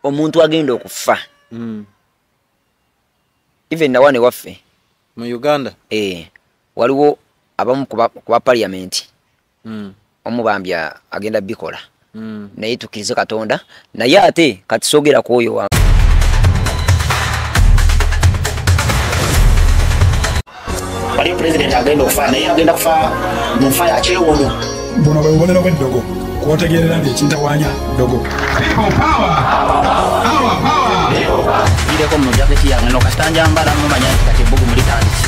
omuntu agenda okufa even na wane waffe mu Uganda waliwo abamu kuba parliament omubambya agenda bikola naye tukirize Katonda naye ate kati sogera kwoyo wa wali president agenda okufa naye agenda kufa mu fire chewono bono bayobonera kwedogo kwotegerera ng'ekintawanya dogo ireko mu jaketi yange no kastanja mbala mu manya kati bugu muri tandisi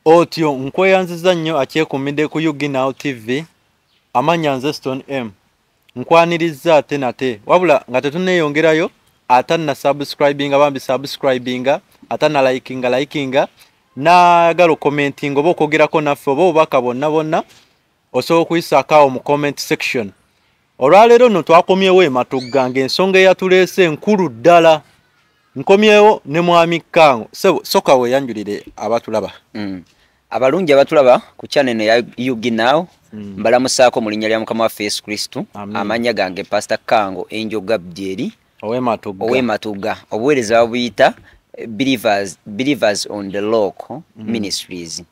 otyo nkweyanziza nnyo akyekumidde ku Yugi Now TV amanya nze Stone M nkwaniriza ate nate wabula nga tetuneyongerayo atanna subscribinga bambi subscribinga atanna likinga na galo commenting oba okogerako naffe oba obaka bonna osobola okuyisakawo mu comment section. Olwaleero no twakomyewo ematugga ng'ensonga eyatuleese enkulu ddala nkomyewo ne mwami Kango soka weyanjulire abatulaba. Abalungi abatulaba ku channel ya Yugi Now mbalamusaako mu linnya lya Mukama waffe Yesu Kristo. Amanya gange Pastor Kango Angel Gabriel Owematuga obuweereza buyita believers on the local ministries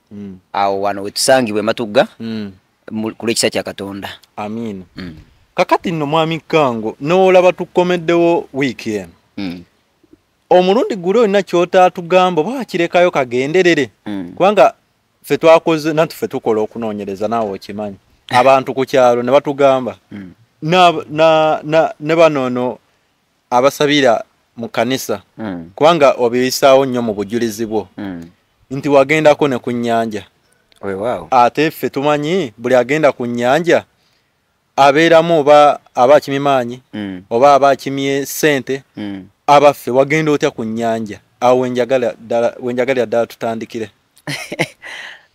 awo wano wetusangibwe Matugga ku lekisa kya Katonda. Amin. Kakati nno mwami Kango n'olaba tukomeddewo weekend omulundi gule olina kyota tugamba oba kirekayo kagenderere kubanga ffe twakoze natuffe tukola okunoonyereza naawe okimanyi abantu ku kyalo ne batugamba ne banono abasabira mu kanisa kubanga obiyisaawo nnyo mu bujulizi bwo nti wagendako ne ku nnyanja ate ffe tumanyi buli agenda ku nnyanja abeeramu oba aba akimimaanyi oba aba akimye ssente abaffe wagenda otya ku nnyanja awo wenjagalira ddala tutandikire.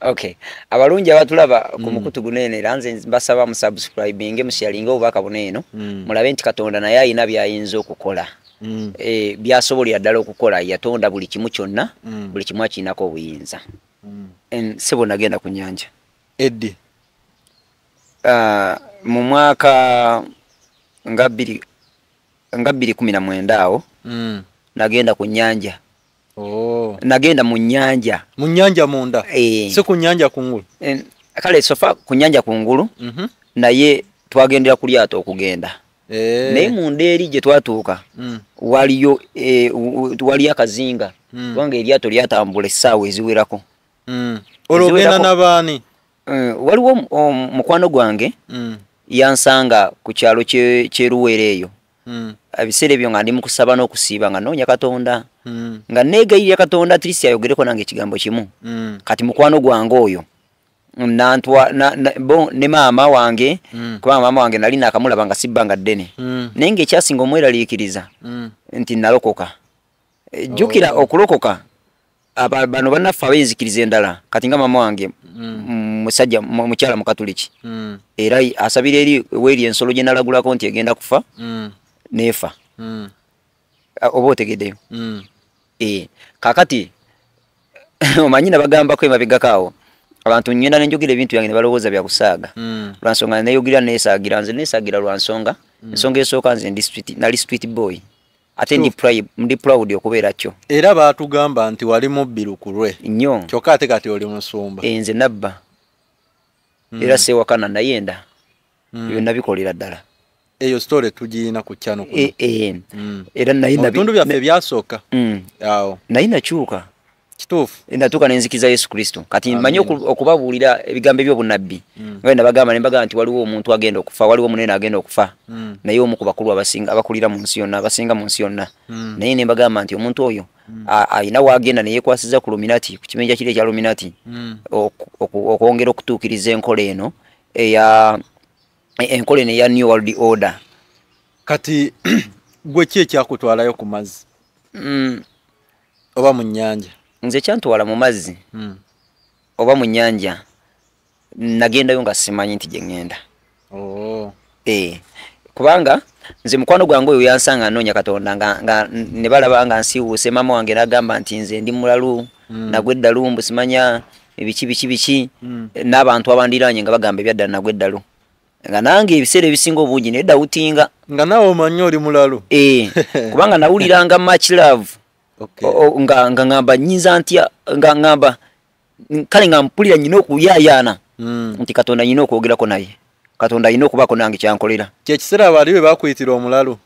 Okay, abalungi abatulaba ku mukutu gunene era nze mbasaba mu subscribing musharinga obubaka buneeno mulabe nti Katonda naye ayina byayinza okukola byasobolera ddala okukola yatonda buli kimu kyonna buli kimu akinako obuyinza sebo nagenda ku nnyanja eddi mu mwaka nga 2019 awo nagenda ku nnyanja. Nagenda mu nnyanja munda si ku nnyanja kungulu kale sofa ku nnyanja kungulu naye twagendera ku lyato okugenda naye munda eri gye twatuuka waliyo akazinga kubanga eryato lyatambula essaawa eziwerako. olwogenda n'abaani waliwo mukwano gwange yansanga ku kyalo kyeruwere eyo abiseera ebyo nga ndi mu kusaba n'okusiiba nga noonya Katonda nga neegayirira Katonda Trisi ayogereko nange ekigambo kimu kati mukwano gwange oyo ne maama wange kuba maama wange nali nakamulaba nga sibbanga ddene naye ng'ekyasinga omweraliikiriza nti nalokoka. Jjukira okulokoka bano bannaffe abeenzikiriza endala kati nga maama wange musajja mukyala mukatuliki era asabira eri weeri ensolo gye nalagulako nti egenda kufa nefa oba otegeddeyo kakati omanyi nabagambako emabegakaawo abantu nnyenda nenjogera ebintu byange ne balowooza bya kusaaga lwansonga neyogira neesaagira nze neesaagira lwansonga ensonga esooka nze nali street boy ate ndi proud okubeera kyo era baatugamba nti wali mubbiru ku lwe nnyo kyokka ate kati oli musumba nze nabba era seewakana nayenda byonna bikolera ddala eyo story tugiina ku channel kuno era bintu byaffe byasooka awo naye nakyuka kituufu natuuka nenzikiza Yesu Kristo kati mmanyi okubabuulira ebigambo eby'obunabbi nga nabagamba nembagamba nti waliwo omuntu agenda okufa waliwo munene agenda okufa naye omu ku bakulu abakulira mu nsi yonna abasinga mu nsi yonna naye nembagamba nti omuntu oyo ayina waagenda neyeekwasiza ku luminati ku kimenja kiri ekya luminati okwongera okutuukiriza enkola eno enkola eno eya New World Order. Kati gwe ki ekyakutwalayo ku mazzi oba mu nnyanja? Nze kyantwala mu mazzi oba mu nnyanja nagendayo nga simanyi nti gye ŋŋenda. Kubanga nze mukwano gwange oyo yansanga anoonya Katonda nga ne balaba nga nsiiwuuse maama wange n'agamba nti nze ndi mulalu nagwe eddalumbu simanya biki n'abantu abandiranye nga bagamba ebyadda nagwe eddalo nga nange ebiseera ebisinga obungi nedda utinga nga nawe omanyi oli mulalu kubanga nawuliranga much love nga ngamba nyinza ntya nga ngamba kale nga mpulira nyina okuyayaana nti Katonda nyina okwogerako naye Katonda yina okubako nange kyankolera kyekiseera bali bwe bakuyitira omulalu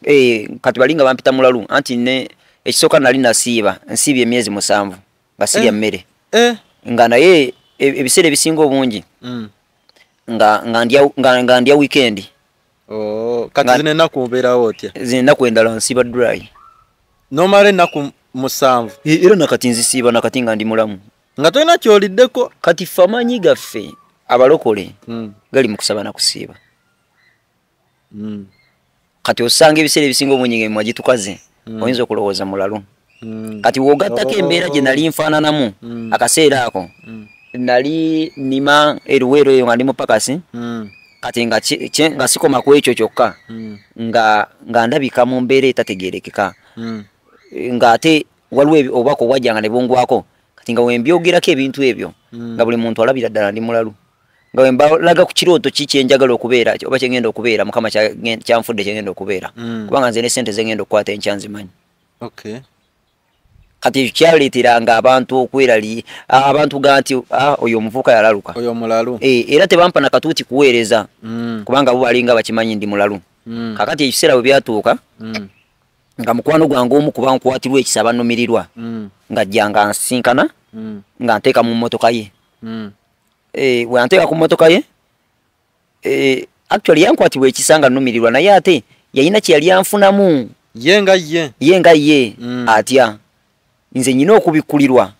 kati bali nga bampita mulalu anti ne ekisooka nali nasiiba nsiibye emyezi 7 nga sirya mmere nga naye ebiseera ebisinga obungi nga ndya weekend kati zine ennaku mbeerawo otya zine ennaku endala nsiiba dry nomala ennaku 7 era nakati nzisiiba nakati nga ndi mulamu nga tolina kyoliddeko kati ffe amaanyi gaffe abalokole gali mu kusaba na kusiiba kati osanga ebiseera ebisinga obungi nga emimwa gitukaze oyinza okulowooza mulalu kati wogattako embeera gye nali nfaananamu akaseera ako nali nima eruweero eyo nga ndi mu pakasi kati nga sikoma ku ekyo kyokka nga ndabika mu mbeera etategeerekeka nga ate waliwo obubaka obwajjanga ne bungwako kati nga wembyogerako ebintu ebyo nga buli muntu alabira ddala ndi mulalu nga wembalaga ku kirooto ki kyenjagala okubeera oba kyengenda okubeera mukama kyanfudde kyengenda okubeera kubanga nze ne sente zengenda okukwata enkyanzimanyi kati kyaleeteranga abantu okwerali abantu ga nti oyo omuvubuka yalaluka oyo mulalu era tebampa na katuuti kuweereza kubanga bo balinga bakimanyi ndi mulalu kakati ekiseera bwe byatuuka nga mukwano gwange omu kuba nkwatirwa ekisaba nnumirirwa nga jjanga nsinkana nga nteeka mu mmotoka ye we anteeka ku mmotoka ye actually yankwatibwa ekisanga nnumirirwa naye ate yalina kye yali anfunamu ye nga ye atya nze nyina okubikkulirwa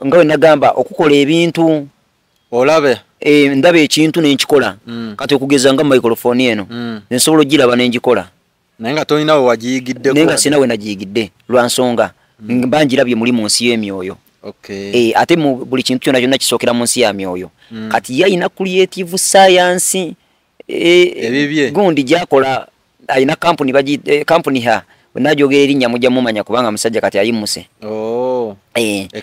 nga we nagamba okukola ebintu olabe ndaba ekintu nenkikola kati okugeza nga microphone eno nsobola ogiraba nengikola naye nga tolina we wagiyigiddeko naye nga sina we nagiyigidde lwa nsonga mba ngirabye muli mu nsi y'emyoyo ate mu buli kintu kyonna kyonna kisookera mu nsi ya myoyo kati ye alina creative science gundi gyakola alina kampuni ha najogera erinnya mujja mumanya kubanga musajja kati ayimuse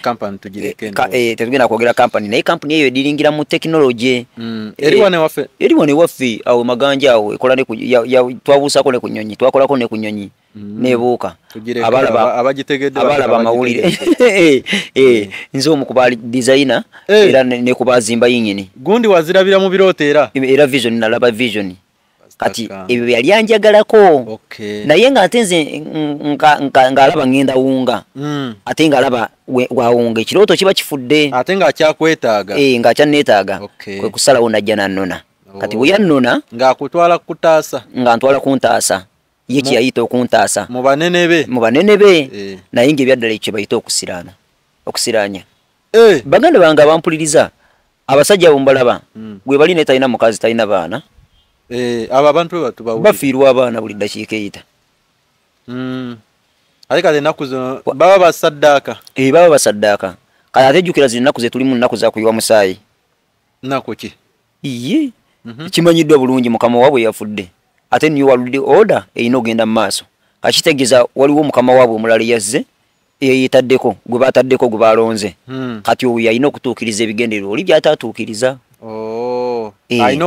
kampani tugireke tetugenda kwogera kampani naye kampuni eyo ediringira mu technology eri wane waffe awo maganja awo ekola twabuusako ne ku nnyonyi twakolako ne ku nnyonyi nebuuka abalaba amawulire nze omu ku designer era ne ku bazimba yingini gundi wazirabira mu birooto era vision nalaba vision kati ebyo yali anjagalako naye nga ate nze ng'alaba ngenda wunga ate ng'alaba wawunga ekirooto kiba kifudde ate ng'akyakwetaaga ng'akyanneetaaga kwe kusalawo najja nannona kati bwe yannona ng'akutwala kutaasa nga ntwala kuntaasa ye kye yayita okuntaasa mu banene be naye ng'ebyaddala ekyo bayita okusiraanya baganda bange abampuliriza abasajja bombalaba gwe bali ne talina mukazi talina baana abo abantu bafiirwa abaana buli ddakiika eyita ate kati ennaku zino baba basaddaaka baba basaddaaka kati ate jjukira zino ennaku ze tulimu nnaku za kuyiwa musaayi nnaku ki iye kimanyiddwa bulungi mukama waabwe yafudde ate new world order eyina ogenda mu maaso kakitegeeza waliwo mukama waabwe omulala yazze eyetaddeko gwe bataddeko gwe balonze kati oyo yalina okutuukiriza ebigendererwa oli byataatuukiriza alina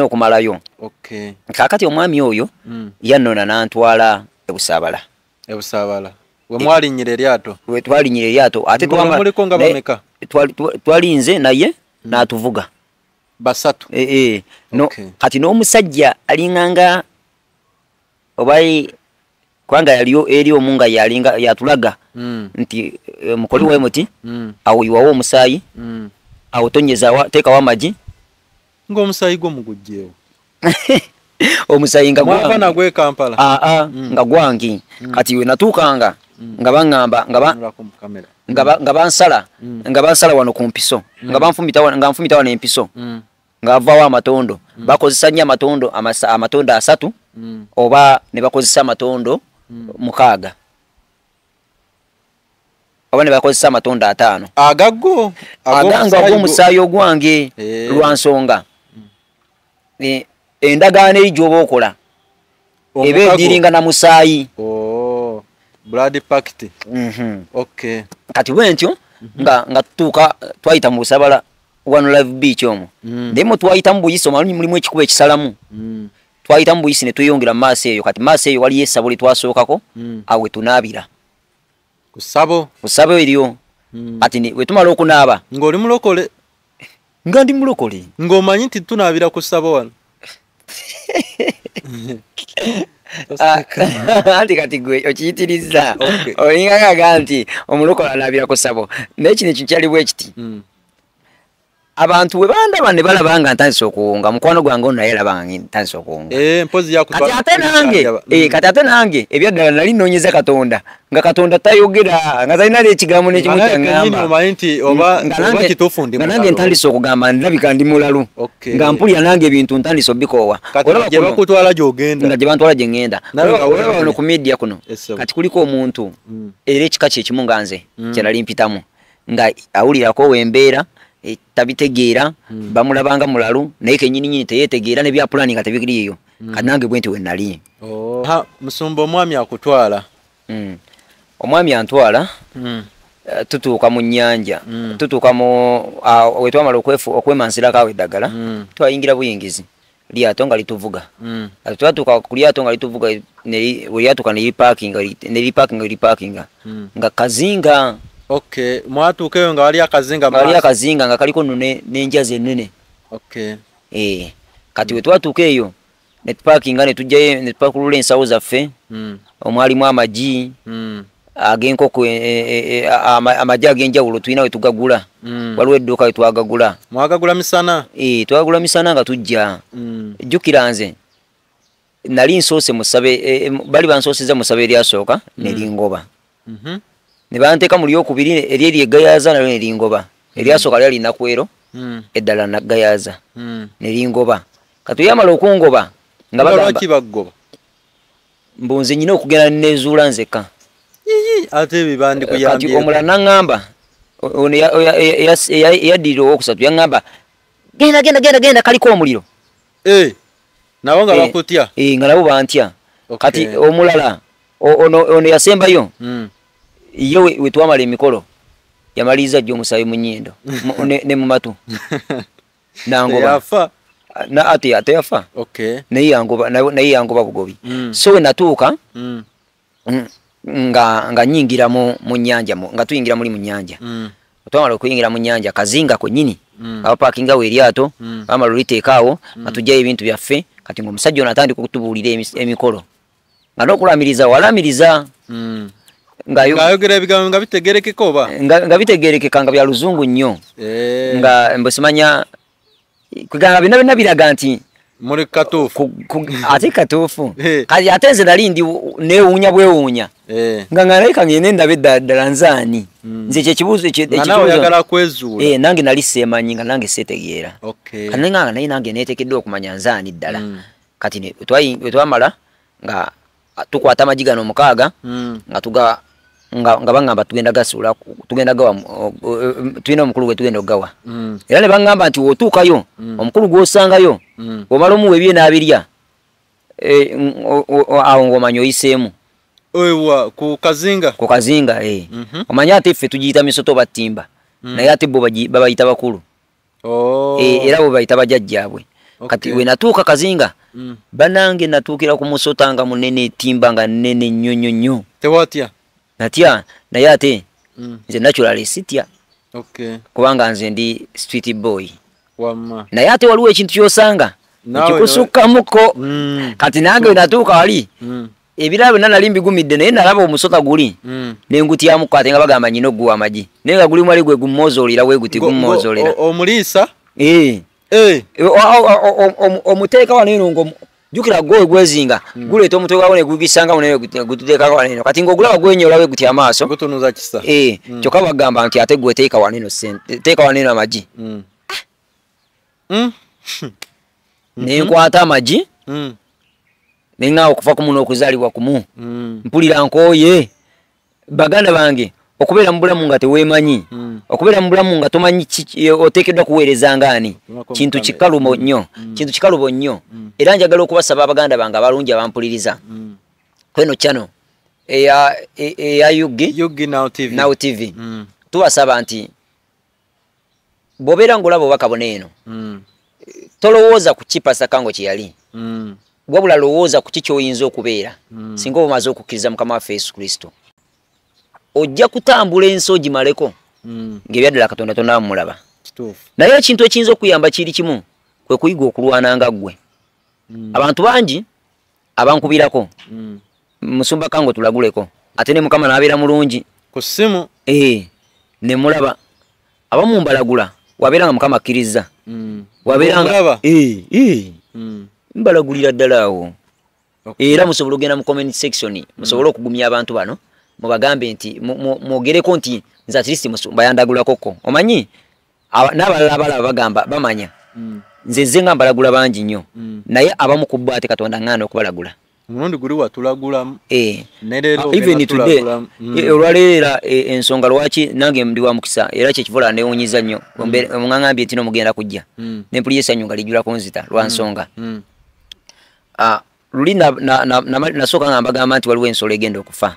okumalayo kakati omwami oyo yannona n'antwala ebusaabala we mwalinnyira eryato twalinyira eryato ate muliko nga bameka twalinze naye n'atuvuga basatu kati n'omusajja alinganga obai kubanga yaliyo eri omu nga yatulaga nti mukoli we muti awo yiwawo omusaayi awo tonyeza teekawo amagi ng'omusaayi gwo mugujjeewo omusaayi nga mwava nagwe Kampala nga gwangi kati we natuukanga nga baŋŋamba nga bansala wano ku mpiso nga nfumita wano empiso ng'avaawo amatondo bakozesa nnyo amatondo 3 oba ne bakozesa amatondo 6 oba ne bakozesa amatondo 5 aganga ag'omusaayi ogwange lwa nsonga endagaano eri gy'oba okola eba egiringa na musaayi blood pact kati bwe ntyo nga tutuuka twayita mu Lusabala One Live Beach omwo ndemo twayita mu Buyisi omwo mulimu ekikuba ekisalamu twayita mu Buyisi ne tweyongera mu maaso eyo kati maaso eyo wali esabo li twasookako awe tunaabira ku ssabo eriyo kati we tumala okunaaba ng'oli mulokole nga ndi mulokole ng'omanyi nti tunaabira ku ssabo wano anti kati gwe okiyitiriza olingagaga nti omulokole anaabira ku ssabo naye kino ekyo kyali bwe kiti abantu we bandaba ne balaba nga ntandise okuwunga mukwano gwange ono naye alaba nga ntandise okuwunga mpozi kati ate nange ebyaddala nali nnoonyeza Katonda nga Katonda tayogera nga talina ekigambo n'ekimu kyaŋŋamba nga nange ntandise okugamba ndabika ndi mulalu nga mpulira nange ebintu ntandise obbikoowa nga gye bantwala gye ŋŋenda olaba wano ku media kuno kati kuliko omuntu era ekika kyekimu nga nze kye nali mpitamu nga awulirako wembeera tabitegeera bamulabanga mulalu naye kenyini teyetegeera ne bya planning atabikiriyo kati nange bwenti we nali musumba omwami akutwala omwami antwala tutuuka mu nnyanja tutuuka mu wetwamala okwemansirako awo eddagala twayingira buyingizi lyato nga lituvuga twatuuka ku lyato nga lituvuga lyatuuka nelipaakinga nga kazinga mwatuukeyo nga wali akazinga nga kaliko nno n'enjazi ennene kati we twatuuka eyo ne tupaakinga ne tujjayo ne tupakulula ensawo zaffe omwalimu amagi ag'enkoko amagi ag'enjawulo tulina we tugagula waliwo edduuka we twagagula mwagagula misana twagagula misana nga tujja jjukira nze nali nsoose musabe bali bansooseza musabe eryasooka nelingoba ne banteeka mu lyokubiri eryeri eggayaaza nalyo nelingoba eryasooka lyali nakwero eddala naggayaaza nelingoba kati yamala okungoba nga bagamba mbunze nyina okugenda nezuula nzekka ate bibandikuyambye kati omulala naŋŋamba ono eyaddirira owokusatu yaŋŋamba genda kaliko omuliro nabo nga bakutya nga nabo bantya kati omulala ono yasembayo ye wetwamala emikolo yamaliriza jja omusabe mu nnyindo ne mu matu nangoba ate yafa naye yangoba bugobi so we natuuka nga nyingira mu nnyanja nga tuyingira muli mu nnyanja twamala okuyingira mu nnyanja kazinga kwennyini abapaakingawo eryato bamala oliteeka awo nga tujjayo ebintu byaffe kati ng'omusajja ono atandika okutubuulira emikolo nga n'okulamiriza walamiriza ng'ayogera ebigambo nga bitegerekeka oba nga bitegerekeka nga bya luzungu nnyo nga mbesimanya kugamba byonna biraga nti muri katuufu ate katuufu kati ate nze nali ndi neewuunya bwewuunya nga naye kangende ndabe eddala nzaani nze kyekibuuzo oyagala kwezuula nange nali seemanyi nga nange seetegeera kati naye nange neeteekeddwa okumanya nzaani ddala kati wetwamala nga tukwata amagi gano 6 nga baŋŋamba tugenda gasuula tugenda gawa tulina omukulu gwe tugenda okugawa era ne baŋŋamba nti wotuukayo omukulu gw'osangayo omala omuwa ebye n'abirya awo ng'omanya oyiseemu ku kazinga omanye ate ffe tugiyita misoto battimba naye ate bo babayita bakulu era bo bayita bajjajjaabwe kati we natuuka kazinga banange natuukira ku musota nga munene timba nga nene nnyo tewatya natya naye ate nze naturally sitya kubanga nze ndi street boy naye ate waliwo ekintu kyosanga ekikusukkamuko kati nange natuuka wali ebirala byonna nali mbigumidde naye nalaba omusota guli nengutyamuko ate nga bagamba nyina oguwa amagi naye nga guli mwali gwe gummozoolera weguti gummozoolera omuliisa omuteeka waneno ngo jukira gwe gwezinga guleeta omutwe gwawo ne gugisanga munene gututeeka waneno kati ng'ogulaba gwenyola we gutya amaaso gutunuza kisa kyokka bagamba nti ate gwe teeka waneno teeka waneno amagi nenkwata amagi neŋŋawo okuva ku muno okuzaalibwa kumu mpulira nkooye baganda bange okubeera mu bulamu nga teweemanyi okubeera mu bulamu nga tomanyi oteekeddwa kuweereza ngaani kintu kikalubo nnyo era njagala okubasaba abaganda bange abalungi abampuliriza kweno channel eya Yugi Now TV tubasaba nti bobera ngolabo bakabona eno tolowooza ku kipasa kango kyeyali wabula lowooza ku kikyoyinza okubeera singa omaze okukkiriza mukama waffe Yesu Kristo ojja kutambula ensi ogimaleko ng'ebyaddala Katonda tonamulaba naye ekintu ekiyinza okuyamba kiri kimu kwe kuyiga okulwana nga ggwe abantu bangi abankubirako musumba kango tulaguleko ate ne mukama n'abeera mulungi ku ssimu ne mulaba abamu mbalagula wabeera nga mukama akkiriza wabeera nga mbalagulira ddala awo era musobola ogenda mu comment section musobola okugumya abantu bano mubagambe nti mwogereko nti nze at least bayandagulakoko omanyi n'abalala abalaba bagamba bamanya nze nga mbalagula bangi nnyo naye abamu ku bo ate Katonda ngana okubalagula mulundi guli watulagulamu even today olwaleera ensonga lwaki nange ndi wa mukisa era kyekivola newunyiza nnyo omungangambye nti nomugenda kujja nempulira essanyu nga lijulako nzita lwa nsonga luli nasooka nga mbagamba nti waliwo ensolo egenda okufa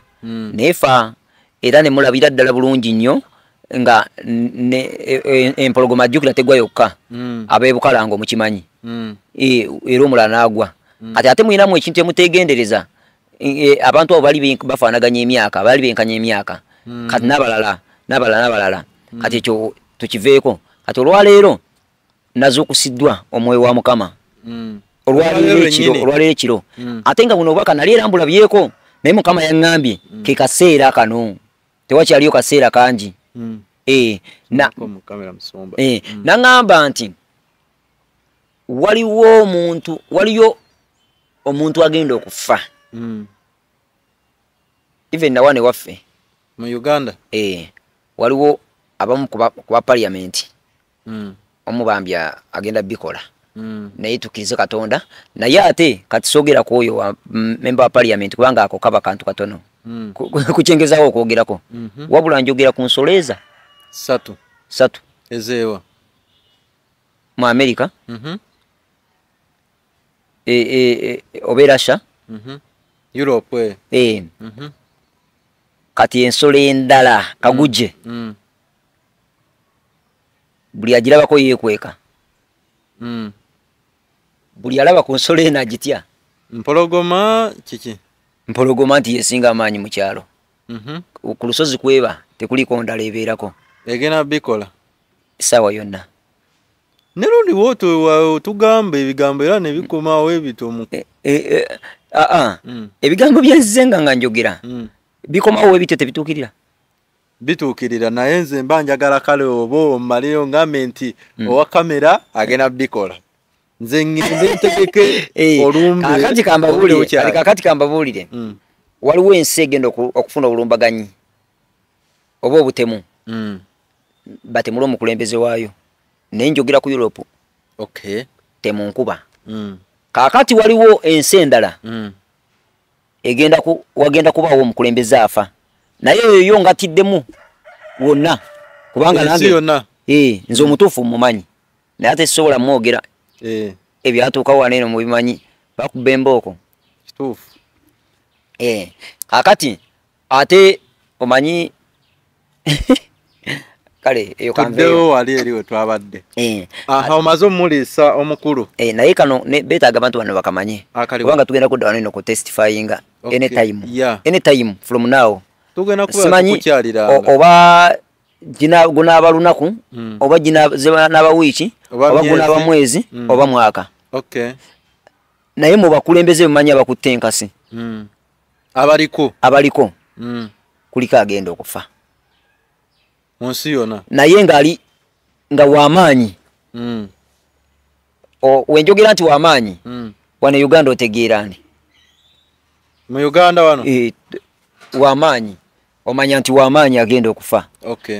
nefa era nemulabira ddala bulungi nnyo nga empologoma ajjukira tegwa yokka abeebukalanga omukimanyi era omulala n'agwa ate mulinamu ekintu emutegendereza abantu abo bali bafaanaganya emyaka bali benkanya emyaka kati n'abalala kati ekyo tukiveeko kati olwaleero nazuukusiddwa omwoyo wa Mukama olwaleero ekiro ate nga buno obubaka nali era mbulabyeko naye Mukama yaŋŋambye ke kaseera kano tewakyaliyo kaseera kangi naŋŋamba nti waliyo omuntu agenda okufa even nawane waffe mu Uganda waliwo abamu kuba parliament omubambya agenda bikola naye tukirize Katonda naye ate kati soogera ku oyo member wa parliament kubanga ako kaba kantu katono kuchengezawo okwogerako wabula njogera ku nsoleza satu ezeewa mu America oberasha Europe kati ensolo endala kaguje buli agirabako yeekweka buli alaba ku nsolo eno agitya mpologoma kiki mpologoma nti yesinga amaanyi mu kyalo ku lusozi kweba tekuliko ndala ebeerako egena bikola essaawa yonna nerundi woto tugambe ebigambo era ne bikomawo ebitomu ebigambo byenzizenga nga njogera bikomawo ebito tebituukirira bituukirira naye nze mba njagala kale oba omaleyo ngambe nti owa kamera agenda bikola nze ngende ntegeke olumbe kakati kambabuulire waliwo ensi egenda okufuna obulumbaganyi oba obutemu batemula omukulembeze waayo naye njogera ku Europe temu nkuba kakati waliwo ensi endala wagenda kubaawo omukulembeze afa naye eyo ngatiddemu wonna kubanga nange nze omutuufu mumanyi naye ate sisobola mwogera ebyatuuka wano eno mubimanyi bakuba embooko kakati ate omanyi kale eyo kanveyo wali eriwe twabadde omaze omuliisa omukulu naye kano beetaaga abantu bano bakamanye kubanga tugenda kudda wano eno ku testifyinga anytime from now simanyi oba gunaaba lunaku oba ginaaba wiiki oba gunaaba mwezi oba mwaka naye mubakulembeze bimanyi abakutte enkasi abaliko kuliko agenda okufa munsi yonna naye nga wamaanyi wenjogera nti wamaanyi wano Uganda otegeerani mu Uganda wano wamaanyi omanya nti wamaanyi agenda okufa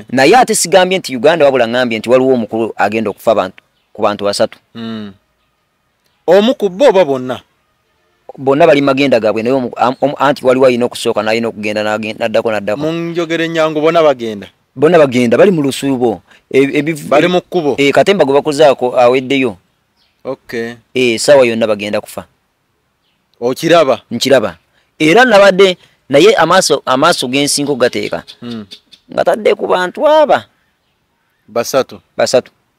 naye ate sigambye nti Uganda wabula ngambye nti waliwo omukulu agenda okufa ku bantu basatu omu ku bo oba bonna bali magenda gaabwe naye anti waliwo alina okusooka n'alina okugenda naddako mu njogera ennyangu bonna bagenda bali mu lusuubo bali mu kkubo katemba gwe bakuzaako aweddeyo essaawa yonna bagenda kufa okiraba nkiraba era nabadde naye amaaso g'ensingo gateeka nga tadde ku bantu aba basatu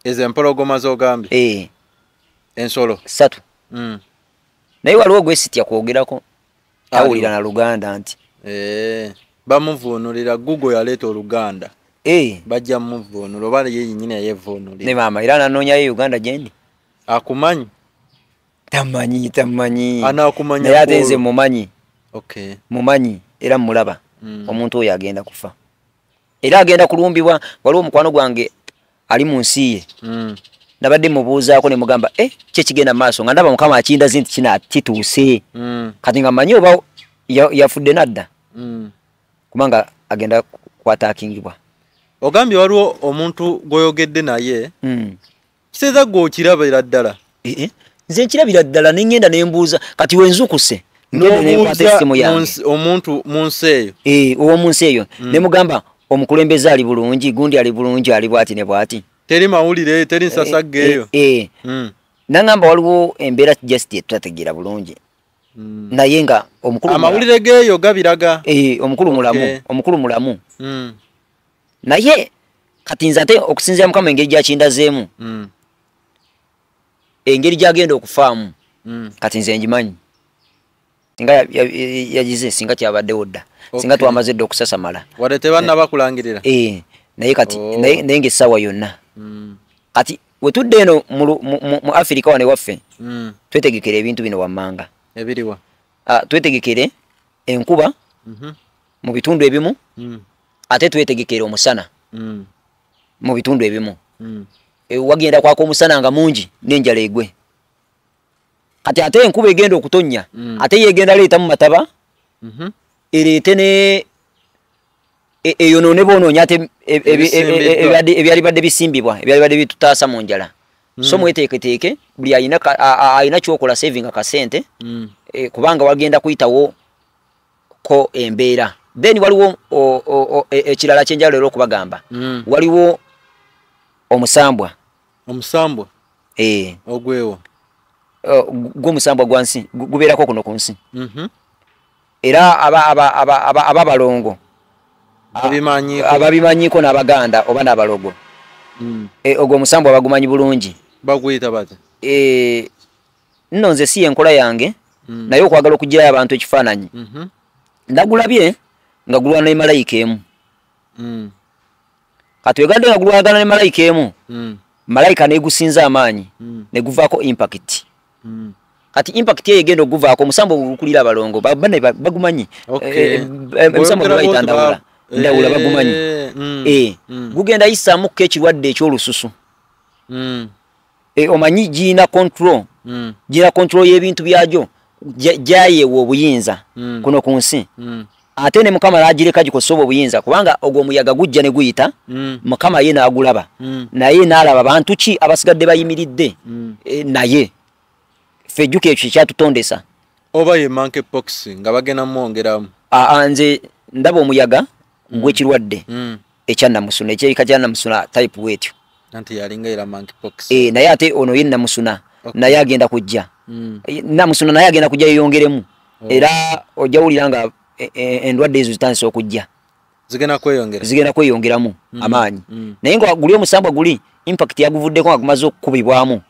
ezo empologoma z'ogambye ensolo 3 naye waliwo gwesitya kwogerako tawulira na Luganda nti bamuvuunulira Google yaleeta Oluganda bajja muvuunula oba ye yennyini yevuunulira ne maama era ananoonyayo Uganda gyendi akumanyi tamanyi anaakumanya naye ate nze mumanyi mumanyi era mulaba omuntu oyo agenda kufa era agenda kulumbibwa. Waliwo omukwano gwange ali mu nsi ye nabadde mubuuzaako ne mugamba kye kigenda maaso nga ndaba Mukama akindaze nti kina kituuse kati nga manyi oba yafudde nadda kubanga agenda kwatakingibwa. Ogambye waliwo omuntu gwoyogedde naye kiseeza gwe okirabira ddala nze nkirabira ddala nengenda nembuuza kati wenzukuse omuntu mu nsi eyo ow'omu nsi eyo ne mugamba omukulembeze ali bulungi gundi ali bulungi ali bwati ne bwati teri mawulire teri nsasaggeeyo nangamba waliwo embeera just tutategeera bulungi naye nga amawulire geeyo gabiraga omukulu mulamu naye kati nze ate okusinzira Mukama engeri gyakindazeemu engeri gyagenda okufaamu kati nze ngimanyi singa yagize singa kyabaddewo dda singa twamaze dda okusasamala wadde tebanna bakulangirira naye kati naye ng'essaawa yonna kati we tudde eno mu Afirika wane waffe twetegekere ebintu bino wammanga ebiriwa twetegekere enkuba mu bitundu ebimu ate twetegekere omusana mu bitundu ebimu wagenda kwako omusana nga mungi n'enjala egwe kati ate enkuba egenda okutonnya ate yegenda leeta mu mataba ereete ne eyonoone boonoonya ate ebyali badde bisimbibwa ebyali badde bitutaasa mu njala so mweteeketeeke buli ayina kyokola saving akasente kubanga wagenda kuyitawo ko embeera then waliwo ekirala kyenjala leero okubagamba waliwo omusambwa ogwewo gw'omusambwa gwa nsi gubeerako kuno ku nsi era ababalongo ababimanyiiko n'abaganda oba n'abalogo ogwo omusambwa bagumanyi bulungi baguyita bati nno nze si enkola yange naye okwagala okugirayo abantu ekifaananyi ndagulabye nga gulwana ne malayika emu kati wegadde nga gulwagana ne malayika emu malayika negusinza amaanyi neguvaako impact kati impact ye egenda okuvaako omusambo gukulira abalongo bagumanyi omusambo gwebayita ndawula bagumanyi gugenda yisaamuko ekirwadde ekyolususu omanyi giyina control y'ebintu byagyo gyayeewa obuyinza kuno ku nsi ate ne Mukama n'agireka gikosoba obuyinza kubanga ogwo omuyaga gujja ne guyita Mukama ye n'agulaba naye n'alaba bantu ki abasigadde bayimiridde naye ffe ejjuka ekyo kyatutondesa oba ye monkeypox nga bagenda mwongeramu nze ndaba omuyaga gw'ekirwadde ekyannamusuna ekyerika kya namusuna type wetyo anti yalinga era monkeypox naye ate ono ye namusuna naye agenda kujja namusuna naye agenda kujja yeyongeremu era ojjawulira nga endwadde ezo zitandise okujja zigenda kweyongeramu amaanyi naye nga guli omusambwa guli impact yaguvuddeko nga gumaze okukubibwamu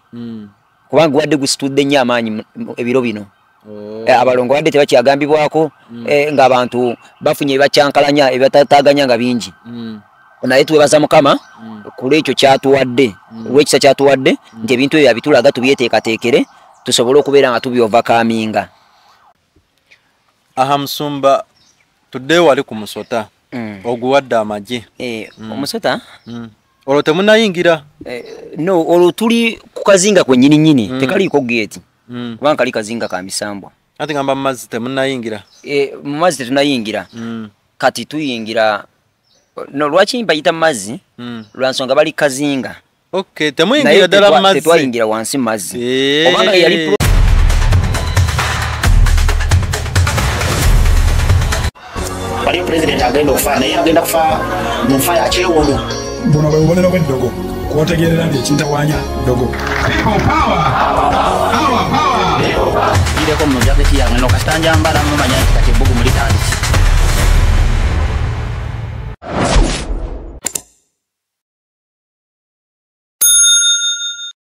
kubanga guwadde gusitudde nnyo amaanyi ebiro bino abalongo wadde tebakyagambibwako ng'abantu bafunye ebibakyankalanya ebibatataaganya nga bingi naye twebaza Mukama ku lwekyo kyatuwadde olw'ekisa kyatuwadde nti ebintu ebyo abitulaga tubyeteekateekere tusobole okubeera nga tubyovakaaminga. Aha Musumba tudde wali ku musota oguwadde amagye omusota olwo temunayingira no olwo tuli ku kazinga kwennyini tekaliiko geeti kubanga kali kazinga ka misambwa ate ngamba mu mazzi temunayingira mu mazzi tetunayingira kati tuyingira no lwaki mbayita mu mazzi lwa nsonga bali kazinga temuyingira ddala mu mazzi tetwayingira wansi mu mazzi obanga yali waliyo pulezidenti agenda okufa naye agenda kufa mu nfa ya kyewondo buno bwe bubonero bw'eddogo kwotegerera nti ekintawanya ddogo ireko mu jaketi yange nokasitanja mbala mumanya nti kati ebbugu mulitandisi